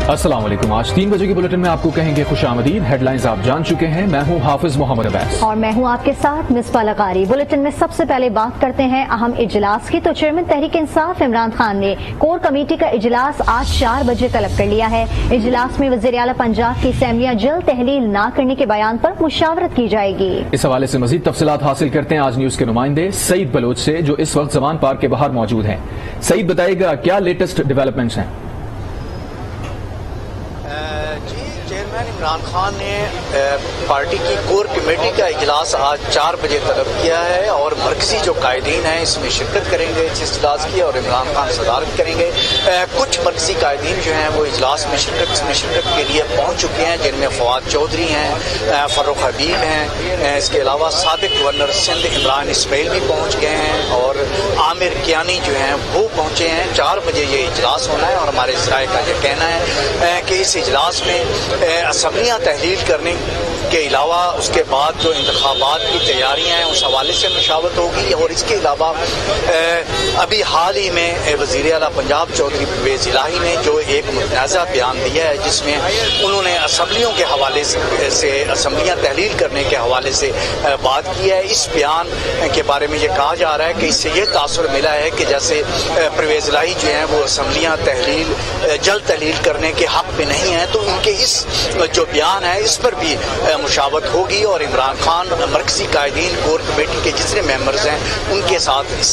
अस्सलाम वालेकुम। आज 3 बजे के बुलेटिन में आपको कहेंगे खुशामदीद। हेडलाइंस आप जान चुके हैं। मैं हूं हाफिज मोहम्मद अब्बास और मैं हूं आपके साथ मिसबा लगारी। बुलेटिन में सबसे पहले बात करते हैं अहम इजलास की। तो चेयरमैन तहरीक इंसाफ इमरान खान ने कोर कमेटी का इजलास आज 4 बजे तलब कर लिया है। इजलास में वज़ीर आला पंजाब की असेंबलियां जल्द तहलील न करने के बयान पर मुशावरत की जाएगी। इस हवाले से मजीद तफसीलात हासिल करते हैं आज न्यूज के नुमाइंदे सईद बलोच से, जो इस वक्त जमान पार्क के बाहर मौजूद हैं। सईद, बताइएगा क्या लेटेस्ट डेवलपमेंट्स हैं? चेयरमैन इमरान खान ने पार्टी की कोर कमेटी का इजलास आज 4 बजे तलब किया है और मरकजी जो कायदीन हैं इसमें शिरकत करेंगे इस इजलास की, और इमरान खान सदारत करेंगे। कुछ मरकजी कायदीन जो हैं वो इजलास में शिरकत के लिए पहुंच चुके हैं, जिनमें फवाद चौधरी हैं, फर्रुख हबीब हैं, इसके अलावा साबिक गवर्नर सिंध इमरान इसमाइल भी पहुंच गए हैं और आमिर कियानी जो हैं वो पहुंचे हैं। 4 बजे ये इजलास होना है और हमारे इसराइल का ये कहना है कि इस इजलास में असम्बलियाँ तहलील करने के अलावा उसके बाद जो इंतखाबात की तैयारियां हैं उस हवाले से मुशावरत होगी। और इसके अलावा अभी हाल ही में वज़ीर आला पंजाब चौधरी परवेज़ इलाही ने जो एक मुतनाज़ा बयान दिया है, जिसमें उन्होंने असम्बलियों के हवाले से असम्बलियाँ तहलील करने के हवाले से बात की है। इस बयान के बारे में ये कहा जा रहा है कि इससे ये तासुर मिला है कि जैसे परवेज़ इलाही जो हैं वो असम्बलियाँ जल्द तहलील करने के हक़ में नहीं हैं, तो उनके इस जो बयान है इस पर भी मुशावरत होगी और इमरान खान मरकजी कायदीन कोर कमेटी के जितने मेंबर्स हैं उनके साथ इस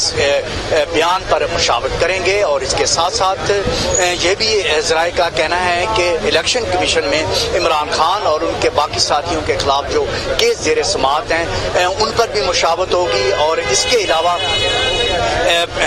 बयान पर मुशावरत करेंगे। और इसके साथ साथ ये भी ज़राए का कहना है कि इलेक्शन कमीशन में इमरान खान और उनके बाकी साथियों के खिलाफ जो केस ज़ेर समाअत हैं उन पर भी मुशावरत होगी। और इसके अलावा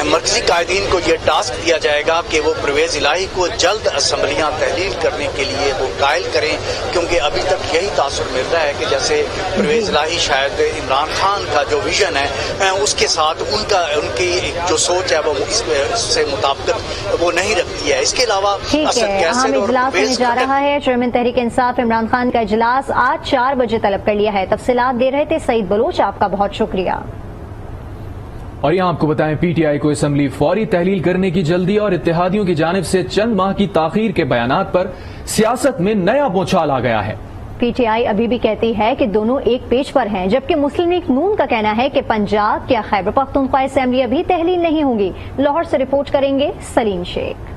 मरकजी कायदीन को ये टास्क दिया जाएगा कि वो परवेज़ इलाही को जल्द असम्बलियाँ तहलील करने के लिए वो कायल करें, क्योंकि अभी तक यही तासुर मिल रहा है कि जैसे परवेज़ इलाही शायद इमरान खान का जो विजन है उसके साथ उनकी जो सोच है वो इससे मुताबिक वो नहीं रखती है। इसके अलावा अहम इजलास होने जा रहा है। चेयरमैन तहरीक इंसाफ इमरान खान का इजलास आज 4 बजे तलब कर लिया है। तफसीलात दे रहे थे सईद बलोच, आपका बहुत शुक्रिया। और यहाँ आपको बताएं, पीटीआई को असम्बली फौरी तहलील करने की जल्दी और इत्तेहादियों की जानिब से चंद माह की ताखीर के बयानात पर सियासत में नया बोछार आ गया है। पीटीआई अभी भी कहती है कि दोनों एक पेज पर हैं, जबकि मुस्लिम लीग नून का कहना है कि पंजाब या खैबर पख्तूनख्वा असेंबली अभी तहलील नहीं होंगी। लाहौर से रिपोर्ट करेंगे सलीम शेख।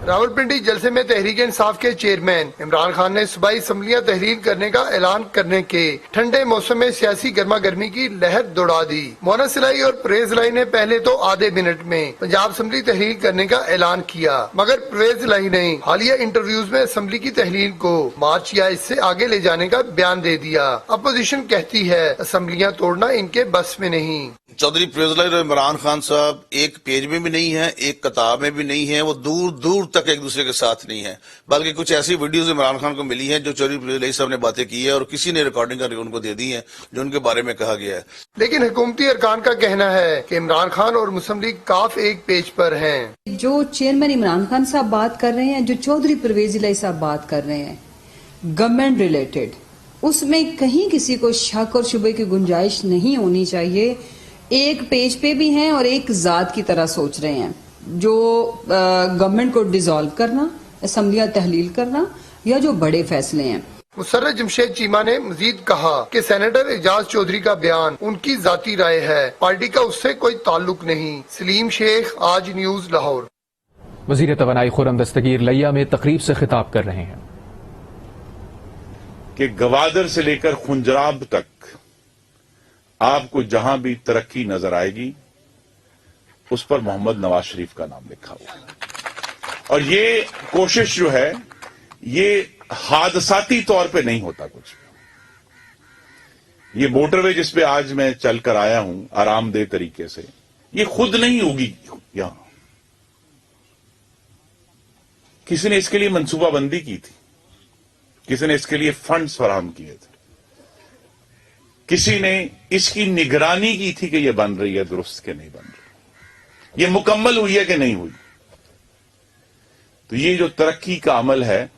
रावलपिंडी जलसे में तहरीक इंसाफ के चेयरमैन इमरान खान ने सूबाई असम्बलियाँ तहलील करने का ऐलान करने के ठंडे मौसम में सियासी गर्मा गर्मी की लहर दौड़ा दी। मोहम्मद इलाही और परवेज़ इलाही ने पहले तो आधे मिनट में पंजाब असम्बली तहलील करने का ऐलान किया, मगर परवेज़ इलाही ने हालिया इंटरव्यूज में असम्बली की तहलील को मार्च या इससे आगे ले जाने का बयान दे दिया। अपोजिशन कहती है असम्बलियाँ तोड़ना इनके बस में नहीं। चौधरी परवेज़ इलाही और इमरान खान साहब एक पेज में भी नहीं है, एक किताब में भी नहीं है, वो दूर दूर तक एक दूसरे के साथ नहीं है। बल्कि कुछ ऐसी वीडियोस इमरान खान को मिली हैं जो चौधरी परवेज़ इलाही साहब ने बातें की है और किसी ने रिकॉर्डिंग करके उनको दे दी है जो उनके बारे में कहा गया है। लेकिन हुकूमती अरकान का कहना है कि इमरान खान और मुस्लिम लीग काफ एक पेज पर हैं। जो चेयरमैन इमरान खान साहब बात कर रहे हैं, जो चौधरी परवेज़ इलाही साहब बात कर रहे हैं गवर्नमेंट रिलेटेड, उसमें कहीं किसी को शक और शुबे की गुंजाइश नहीं होनी चाहिए। एक पेज पे भी हैं और एक जात की तरह सोच रहे हैं, जो गवर्नमेंट को डिसॉल्व करना, असम्बलियां तहलील करना या जो बड़े फैसले हैं। मुसर्रत जमशेद चीमा ने मजीद कहा कि सेनेटर एजाज चौधरी का बयान उनकी जाती राय है, पार्टी का उससे कोई ताल्लुक नहीं। सलीम शेख, आज न्यूज, लाहौर। वजीर तवानाई खुर्रम दस्तगीर लिया में तकरीब से खिताब कर रहे हैं कि गवादर से लेकर खुंजराब तक आपको जहां भी तरक्की नजर आएगी उस पर मोहम्मद नवाज शरीफ का नाम लिखा हुआ है। और ये कोशिश जो है ये हादसाती तौर पे नहीं होता कुछ। ये मोटरवे जिस पे आज मैं चलकर आया हूं आरामदेह तरीके से, ये खुद नहीं होगी। यहां किसी ने इसके लिए मंसूबाबंदी की थी, किसी ने इसके लिए फंड्स फराहम किए थे, किसी ने इसकी निगरानी की थी कि यह बन रही है दुरुस्त के नहीं बन रही, ये मुकम्मल हुई है कि नहीं हुई। तो ये जो तरक्की का अमल है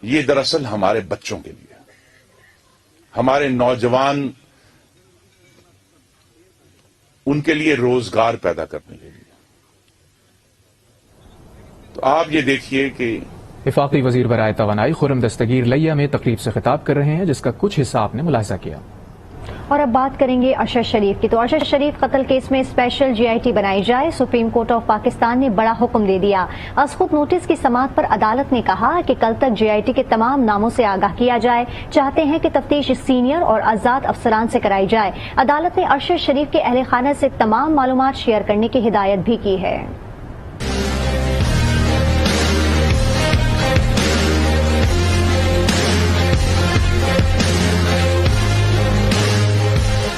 ये दरअसल हमारे बच्चों के लिए, हमारे नौजवान, उनके लिए रोजगार पैदा करने के लिए। तो आप ये देखिए कि वफाकी वजीर बराए तवानाई खुर्रम दस्तगीर लिया में तकरीब से खिताब कर रहे हैं, जिसका कुछ हिस्सा आपने मुलाहिजा किया। और अब बात करेंगे अरशद शरीफ की। तो अरशद शरीफ कत्ल केस में स्पेशल GIT बनाई जाए, सुप्रीम कोर्ट ऑफ पाकिस्तान ने बड़ा हुक्म दे दिया। असखुद नोटिस की समाअत पर अदालत ने कहा कि कल तक GIT के तमाम नामों से आगाह किया जाए। चाहते हैं कि तफ्तीश सीनियर और आजाद अफसरान से कराई जाए। अदालत ने अरशद शरीफ के अहले खाना से तमाम मालूमात शेयर करने की हिदायत भी की है।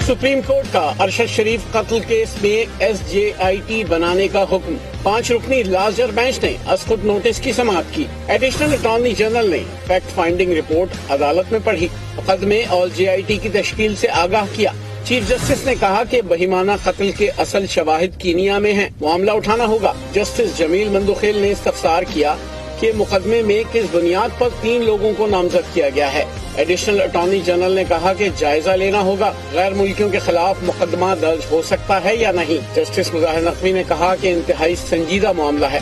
सुप्रीम कोर्ट का अरशद शरीफ कत्ल केस में SJIT बनाने का हुक्म। 5 रुकनी लार्जर बेंच ने असखुद नोटिस की समाअत की। एडिशनल अटॉर्नी जनरल ने फैक्ट फाइंडिंग रिपोर्ट अदालत में पढ़ी, मुकदमे और JIT की तश्कील से आगाह किया। चीफ जस्टिस ने कहा कि बहिमाना कत्ल के असल शवाहिद कीनिया में हैं, मामला उठाना होगा। जस्टिस जमील मंदुखेल ने इस्तफसार किया कि मुकदमे में किस बुनियाद पर 3 लोगों को नामजद किया गया है। एडिशनल अटॉर्नी जनरल ने कहा कि जायजा लेना होगा, गैर मुल्कियों के खिलाफ मुकदमा दर्ज हो सकता है या नहीं। जस्टिस मुजाहिर नकवी ने कहा कि इंतहाई संजीदा मामला है,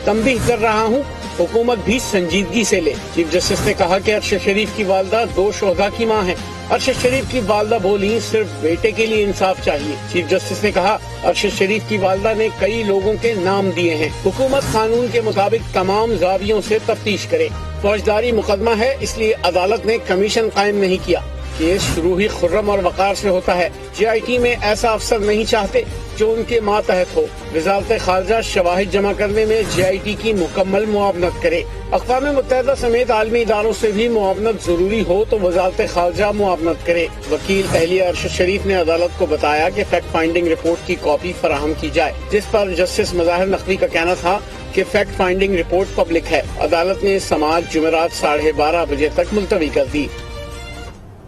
तंबीह कर रहा हूँ हुकूमत भी संजीदगी से ले। चीफ जस्टिस ने कहा कि अरशद शरीफ की वालदा 2 शोहदा की मां है। अरशद शरीफ की वालदा बोली सिर्फ बेटे के लिए इंसाफ चाहिए। चीफ जस्टिस ने कहा अरशद शरीफ की वालदा ने कई लोगों के नाम दिए हैं। हुकूमत कानून के मुताबिक तमाम जावियों से तफ्तीश करे। फौजदारी मुकदमा है, इसलिए अदालत ने कमीशन कायम नहीं किया। केस शुरू ही खुर्रम और वकार से होता है। JIT में ऐसा अफसर नहीं चाहते जो उनके मातहत हो। वजारत खारजा शवाहिद जमा करने में JIT की मुकम्मल मुआवनत करे। अक़वाम मुत्तहिदा समेत आलमी इदारों से भी मुआवनत जरूरी हो तो वजारत खारजा मुआवनत करे। वकील अहलिया अरशद शरीफ ने अदालत को बताया कि फैक्ट फाइंडिंग रिपोर्ट की कॉपी फराहम की जाए, जिस पर जस्टिस मुजाहिर नकवी का कहना था कि फैक्ट फाइंडिंग रिपोर्ट पब्लिक है। अदालत ने समाअत जुमेरात 12:30 बजे तक मुलतवी कर दी।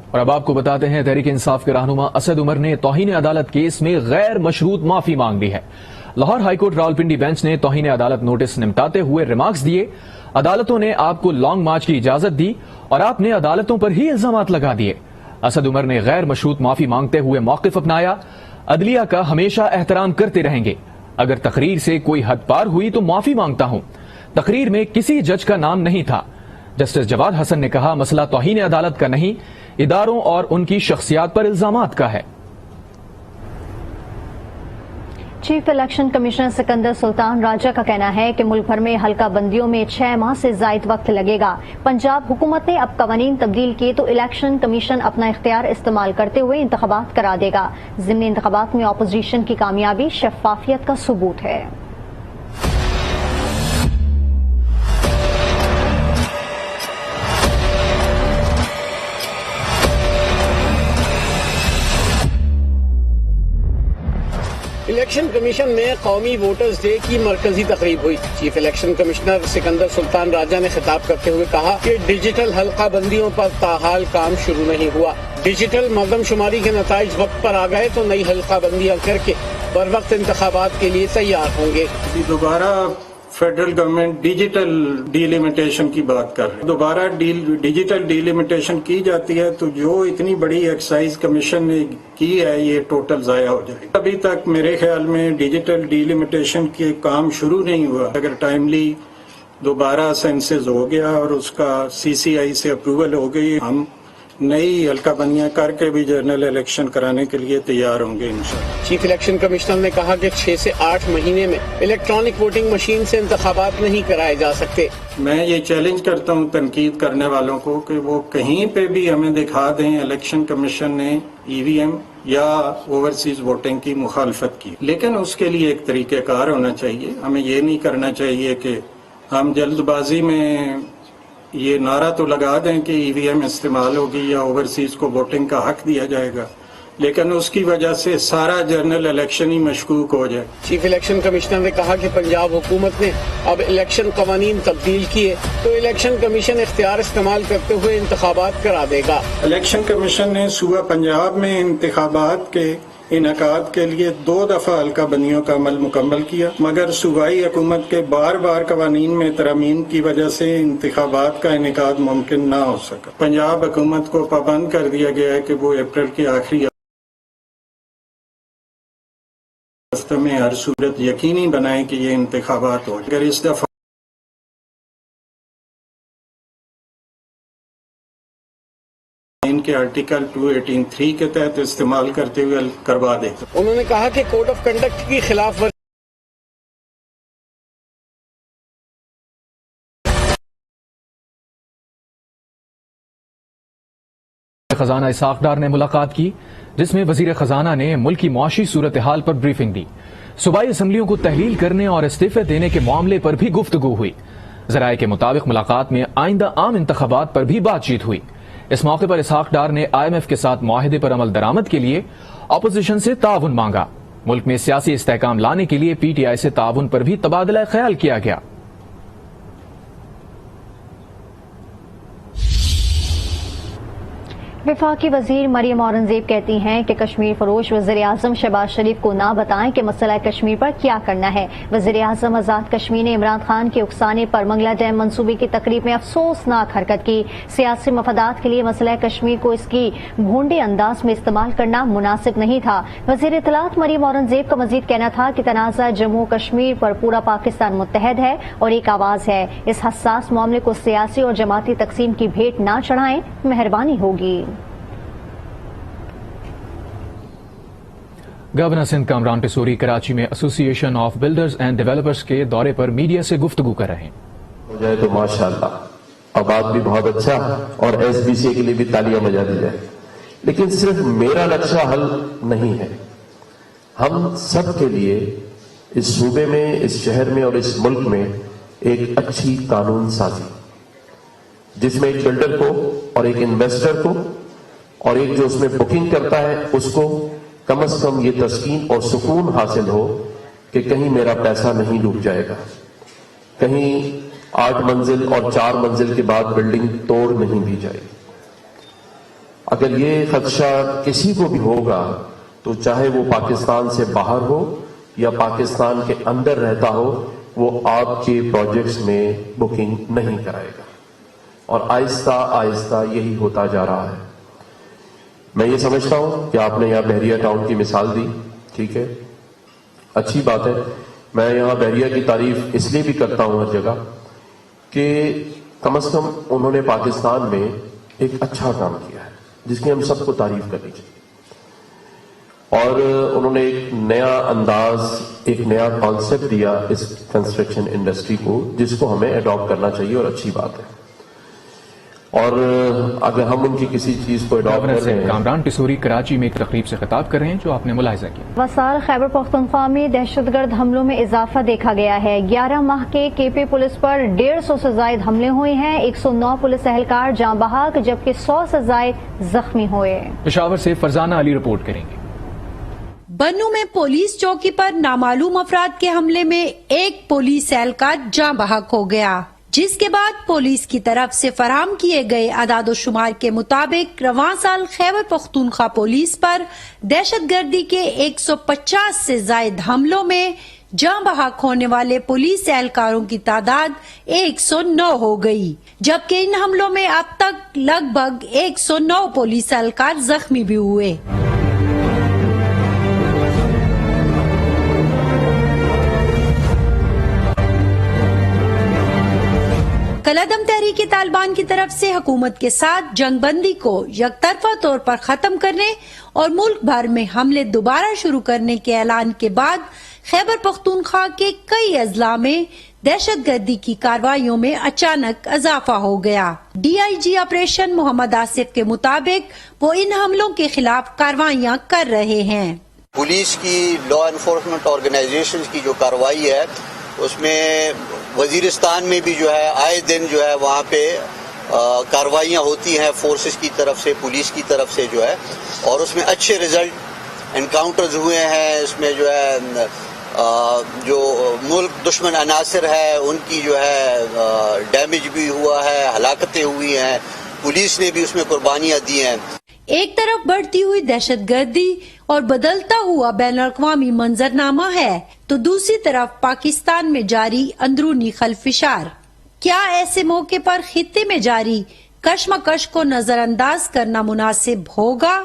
और अब आपको बताते हैं, तहरीक इंसाफ के रहनुमा असद उमर ने तौहीन अदालत केस में गैर मशरूत माफी मांग दी है। लाहौर हाईकोर्ट रावलपिंडी बेंच ने तौहीन अदालत नोटिस निपटाते हुए रिमार्क्स दिए। अदालतों ने आपको लॉन्ग मार्च की इजाजत दी और आपने अदालतों पर ही इल्जामात लगा दिए। असद उमर ने गैर मशरूत माफी मांगते हुए मौकिफ अपनाया। अदलिया का हमेशा एहतराम करते रहेंगे। अगर तकरीर से कोई हद पार हुई तो माफी मांगता हूं। तकरीर में किसी जज का नाम नहीं था। जस्टिस जवाद हसन ने कहा मसला तौहीन अदालत का नहीं, इदारों और उनकी शख्सियात पर इल्जामात का है। Chief election commissioner Sikandar Sultan Raja का कहना है कि मुल्क भर में हल्का बंदियों में 6 माह से जायद वक्त लगेगा। पंजाब हुकूमत ने अब कवानीन तब्दील किए तो इलेक्शन कमीशन अपना इख्तियार इस्तेमाल करते हुए इंतखाबात करा देगा। ज़िमनी इंतखाबात में अपोजिशन की कामयाबी शफाफियत का सबूत है। इलेक्शन कमीशन में कौमी वोटर्स डे की मरकजी तकरीब हुई। Chief election commissioner Sikandar Sultan Raja ने खिताब करते हुए कहा कि डिजिटल हल्का बंदियों पर ताहाल काम शुरू नहीं हुआ। डिजिटल मरदमशुमारी के नताइज वक्त पर आ गए तो नई हल्का बंदियां करके बर वक्त इंतखाबात के लिए तैयार होंगे। दोबारा फेडरल गवर्नमेंट डिजिटल डीलिमिटेशन की बात कर रही है। दोबारा डिजिटल डीलिमिटेशन की जाती है तो जो इतनी बड़ी एक्साइज कमीशन ने की है ये टोटल जाया हो जाएगा। अभी तक मेरे ख्याल में डिजिटल डीलिमिटेशन के काम शुरू नहीं हुआ। अगर टाइमली दोबारा सेंसस हो गया और उसका CCI से अप्रूवल हो गई, हम नई हल्का बंदियां करके भी जनरल इलेक्शन कराने के लिए तैयार होंगे इंशाअल्लाह। चीफ इलेक्शन कमिश्नर ने कहा कि 6 से 8 महीने में इलेक्ट्रॉनिक वोटिंग मशीन से इंतखाबात नहीं कराए जा सकते। मैं ये चैलेंज करता हूँ तनकीद करने वालों को कि वो कहीं पे भी हमें दिखा दें इलेक्शन कमीशन ने EVM या ओवरसीज वोटिंग की मुखालफत की, लेकिन उसके लिए एक तरीक़ेकार होना चाहिए। हमें ये नहीं करना चाहिए कि हम जल्दबाजी में ये नारा तो लगा दें कि EVM इस्तेमाल होगी या ओवरसीज को वोटिंग का हक दिया जाएगा, लेकिन उसकी वजह से सारा जनरल इलेक्शन ही मशकूक हो जाए। चीफ इलेक्शन कमिश्नर ने कहा कि पंजाब हुकूमत ने अब इलेक्शन कवानीन तब्दील किए तो इलेक्शन कमीशन इख्तियार इस्तेमाल करते हुए इंतखाबात करा देगा। इलेक्शन कमीशन ने सूबा पंजाब में इंतखाबात के इनकाद के लिए 2 दफा हल्का बंदियों का अमल मुकम्मल किया, मगर सूबाई हुकूमत के बार बार कवानीन में तरमीम की वजह से इंतखाबात का इनकाद मुमकिन न हो सका। पंजाब हुकूमत को पाबंद कर दिया गया है कि वो अप्रैल के आखिरी हफ्ते में हर सूरत यकीनी बनाए कि ये इंतखाबात हो। अगर इस दफा इनके आर्टिकल 218(3) के तहत इस्तेमाल करते हुए करवा दें। उन्होंने कहा कि कोड ऑफ कंडक्ट की खिलाफ खजाना इसाक डार ने मुलाकात की, जिसमें वजीर खजाना ने मुल्क की मुआशी सूरत हाल पर ब्रीफिंग दी। सूबाई असम्बलियों को तहलील करने और इस्तीफे देने के मामले पर भी गुफ्तगू हुई। जराये के मुताबिक मुलाकात में आइंदा आम इंतखाबात पर भी बातचीत हुई। इस मौके पर इसाक डार ने IMF के साथ मुआहिदे पर अमल दरामद के लिए अपोजिशन से ताउन मांगा। मुल्क में सियासी इस्तेहकाम लाने के लिए PTI से ताउन पर भी तबादला ख्याल किया गया। वफाकी वजीर मरियम औरंगजेब कहती हैं कि कश्मीर फरोश वज़ीर आज़म शहबाज शरीफ को ना बताएं कि मसला कश्मीर पर क्या करना है। वज़ीर आज़म आज़ाद कश्मीर ने इमरान खान के उकसाने पर मंगला डैम मंसूबे की तकरीब में अफसोसनाक हरकत की। सियासी मफादात के लिए मसला कश्मीर को इसकी भोंडे अंदाज में इस्तेमाल करना मुनासिब नहीं था। वज़ीर इत्तलात मरियम औरंगजेब का मजीद कहना था कि तनाज़ा जम्मू कश्मीर पर पूरा पाकिस्तान मुत्तहद है और एक आवाज है। इस हसास मामले को सियासी और जमाती तकसीम की भेंट ना चढ़ाएं, मेहरबानी होगी। गवर्नर सिंध कामरान पिसोरी कराची में association of builders and developers के दौरे पर मीडिया से गुफ्तगू कर रहे हैं। हो जाए तो माशाअल्लाह, आबाद भी बहुत अच्छा और SBC के लिए भी तालियां बजा दी जाए। लेकिन सिर्फ मेरा नक्शा हल नहीं है, हम सब के लिए इस सूबे में, इस शहर में और इस मुल्क में एक अच्छी कानून साजी, जिसमें एक बिल्डर को और एक इन्वेस्टर को और एक जो उसमें बुकिंग करता है उसको कम से कम ये तस्कीन और सुकून हासिल हो कि कहीं मेरा पैसा नहीं डूब जाएगा, कहीं 8 मंजिल और 4 मंजिल के बाद बिल्डिंग तोड़ नहीं दी जाएगी। अगर ये खदशा किसी को भी होगा तो चाहे वो पाकिस्तान से बाहर हो या पाकिस्तान के अंदर रहता हो, वो आपके प्रोजेक्ट्स में बुकिंग नहीं कराएगा। और आहिस्ता आहिस्ता यही होता जा रहा है। मैं ये समझता हूं कि आपने यहां बहरिया टाउन की मिसाल दी, ठीक है, अच्छी बात है। मैं यहां बहरिया की तारीफ इसलिए भी करता हूं हर जगह कि कम से कम उन्होंने पाकिस्तान में एक अच्छा काम किया है, जिसकी हम सबको तारीफ करनी चाहिए। और उन्होंने एक नया अंदाज, एक नया कॉन्सेप्ट दिया इस कंस्ट्रक्शन इंडस्ट्री को, जिसको हमें अडॉप्ट करना चाहिए और अच्छी बात है। और अगर हम उनकी किसी चीज को अडॉप्ट कर रहे हैं। कामरान पिसोरी कराची में एक तकरीब से खिताब कर रहे हैं, जो आपने मुलाहिजा किया। वसाल खैबर पख्तूनख्वा में दहशतगर्द हमलों में इजाफा देखा गया है। 11 माह के KP पुलिस पर 150 से जायद हमले हुए हैं। 109 पुलिस एहलकार जाँ बहक, जबकि 100 से जायद जख्मी हुए। पेशावर से फरजाना अली रिपोर्ट करेंगे। बन्नू में पुलिस चौकी पर नामालूम अफराद के हमले में एक पुलिस एहलकार जाँ बहक हो गया, जिसके बाद पुलिस की तरफ से फराहम किए गए अदाद शुमार के मुताबिक रवां साल खैबर पख्तूनख्वा पुलिस पर दहशतगर्दी के 150 से जायद हमलों में जाँ बहक होने वाले पुलिस एहलकारों की तादाद 109 हो गई, जबकि इन हमलों में अब तक लगभग 109 पुलिस एहलकार जख्मी भी हुए। कलअदम तहरीक तालिबान की तरफ से हुकूमत के साथ जंगबंदी को यकतरफा तौर पर खत्म करने और मुल्क भर में हमले दोबारा शुरू करने के ऐलान के बाद खैबर पख्तूनख्वा के कई अजला में दहशतगर्दी की कार्रवाइयों में अचानक इजाफा हो गया। DIG ऑपरेशन मोहम्मद आसिफ के मुताबिक वो इन हमलों के खिलाफ कार्रवाइयाँ कर रहे हैं। पुलिस की, लॉ एनफोर्समेंट ऑर्गेनाइजेशन की जो कार्रवाई है, उसमें वजीरिस्तान में भी जो है आए दिन जो है वहाँ पे कार्रवाइयाँ होती हैं फोर्सेस की तरफ से, पुलिस की तरफ से जो है, और उसमें अच्छे रिजल्ट एनकाउंटर्स हुए हैं। इसमें जो है जो मुल्क दुश्मन अनासर है उनकी जो है डैमेज भी हुआ है, हलाकतें हुई हैं, पुलिस ने भी उसमें कुर्बानियाँ दी हैं। एक तरफ बढ़ती हुई दहशतगर्दी और बदलता हुआ बैनुल-अक़वामी मंजरनामा है, तो दूसरी तरफ पाकिस्तान में जारी अंदरूनी खलफिशार। क्या ऐसे मौके पर खित्ते में जारी कशमकश को नजरअंदाज करना मुनासिब होगा?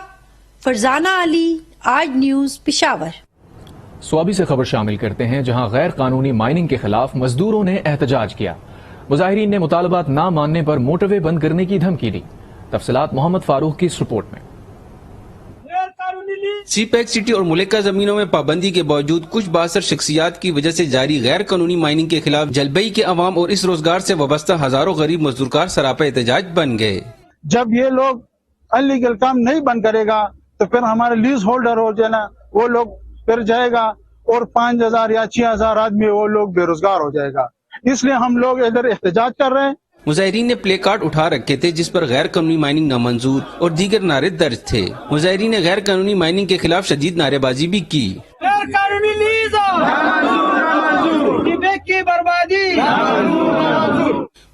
फरजाना अली, आज न्यूज, पेशावर। स्वाबी से खबर शामिल करते हैं, जहां गैर कानूनी माइनिंग के खिलाफ मजदूरों ने एहतजाज किया। मुजाहिरीन ने मुतालबात न मानने पर मोटरवे बंद करने की धमकी दी। तफसीलात मोहम्मद फारूक की इस रिपोर्ट में। सी पैक सिटी और मुल्का जमीनों में पाबंदी के बावजूद कुछ बासर शख्सियात की वजह से जारी गैर कानूनी माइनिंग के खिलाफ जलबई के अवाम और इस रोजगार से वाबस्ता हजारों गरीब मजदूरकार सरापा एहतजाज बन गए। जब ये लोग अनलीगल काम नहीं बंद करेगा तो फिर हमारे लीज होल्डर हो जाए ना, वो लोग फिर जाएगा और 5,000 या 6,000 आदमी वो लोग बेरोजगार हो जाएगा। इसलिए हम लोग इधर एहतजाज कर रहे हैं। मुजाहिरीन ने प्ले कार्ड उठा रखे थे जिस पर गैर कानूनी माइनिंग नामंजूर और दीगर नारे दर्ज थे। मुजाहिरीन ने गैर कानूनी माइनिंग के खिलाफ शदीद नारेबाजी भी की।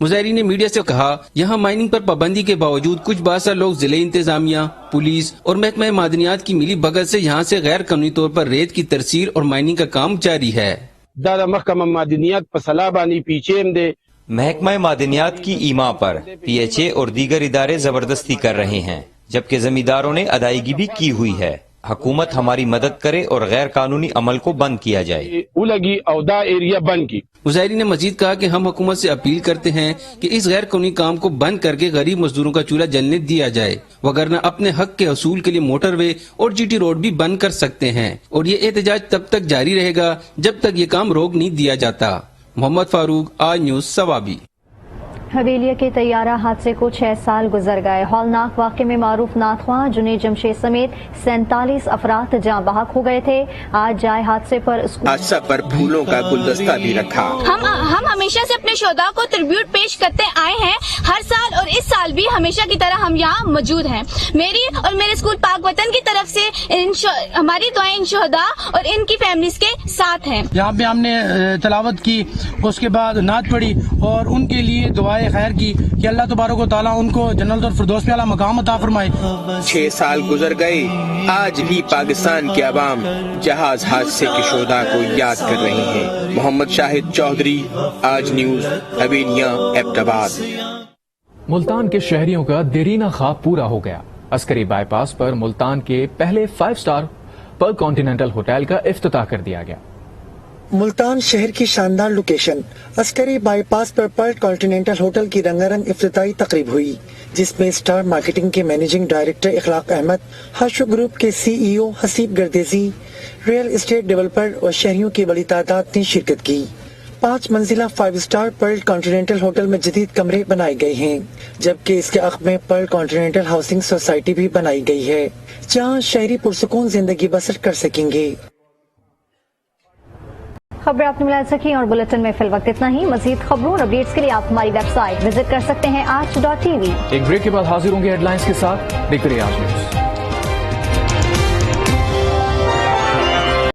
मुजाहिरीन ने मीडिया से कहा, यहाँ माइनिंग पर पाबंदी के बावजूद कुछ बासर लोग जिले इंतजामिया, पुलिस और महकमा मादनियात की मिली भगत से यहाँ से गैर कानूनी तौर पर रेत की तरसीर और माइनिंग का काम जारी है। दादा महकमा मादनियात पर सलाबानी पीछे दे महकमा मादनियात की ईमा पर PHA और दीगर इदारे जबरदस्ती कर रहे हैं, जबकि जमींदारों ने अदायगी भी की हुई है। हुकूमत हमारी मदद करे और गैर कानूनी अमल को बंद किया जाए। उलगी औदा एरिया बंद की। मुजाहिरीन ने मजीद कहा कि हम हुकूमत से अपील करते हैं कि इस गैर कानूनी काम को बंद करके गरीब मजदूरों का चूल्हा जलने दिया जाए, वगरना अपने हक के हसूल के लिए मोटरवे और GT रोड भी बंद कर सकते हैं और ये एहतजाज तब तक जारी रहेगा जब तक ये काम रोक नहीं दिया जाता। मोहम्मद फारूक, आज न्यूज सवाबी। हवेलिया के तैयारा हादसे को 6 साल गुजर गए। हौलनाक वाक़े में मारूफ नाथख्वां जुनेद जमशेद समेत 47 अफराद जाँ बहक हो गए थे। आज जाए हादसे पर फूलों का गुलदस्ता भी रखा। हम हमेशा से अपने शोधा को ट्रिब्यूट पेश करते आए हैं, हर साल और इस साल भी हमेशा की तरह हम यहाँ मौजूद हैं। मेरी और मेरे स्कूल पाक वतन की तरफ से हमारी दुआएं इन शोधा और इनकी फैमिलीज के साथ हैं। यहाँ पे हमने तलावत की, उसके बाद नात पढ़ी और उनके लिए दुआएं खैर की कि अल्लाह तबारक व तआला उनको जन्नत और फिरदौस में आला मकाम अता फरमाए। 6 साल गुजर गए, आज भी पाकिस्तान के अवाम जहाज हादसे के शोधा को याद कर रहे हैं। मोहम्मद शाहिद चौधरी, आज न्यूज, हवेलियां, एबटाबाद। मुल्तान के शहरियों का देरीना ख्वाब पूरा हो गया। अस्करी बाईपास पर मुल्तान के पहले 5 स्टार पर्ल कॉन्टिनेंटल होटल का इफ्तिताह कर दिया गया। मुल्तान शहर की शानदार लोकेशन अस्करी बाईपास पर पर्ल कॉन्टिनेंटल होटल की रंगारंग इफ्तिताही तकरीब हुई, जिसमें स्टार मार्केटिंग के मैनेजिंग डायरेक्टर इखलाक अहमद, हर्षो ग्रुप के CEO Haseeb Gardezi, real estate developer और शहरियों की बड़ी तादाद ने शिरकत की। 5 मंजिला 5 स्टार पर्ल कॉन्टिनेंटल होटल में जदीद कमरे बनाए गए हैं, जबकि इसके अक़ब में पर्ल कॉन्टिनेंटल हाउसिंग सोसाइटी भी बनाई गई है, जहां शहरी पुरसुकून जिंदगी बसर कर सकेंगे। खबरें आपने मिला सकी और बुलेटिन में फिल वक्त इतना ही। मजीद खबरों और अपडेट्स के लिए आप हमारी वेबसाइट विजिट कर सकते हैं आज.tv। एक ब्रेक के बाद हाजिर होंगे हेडलाइंस के साथ। देखते रहिए आज न्यूज।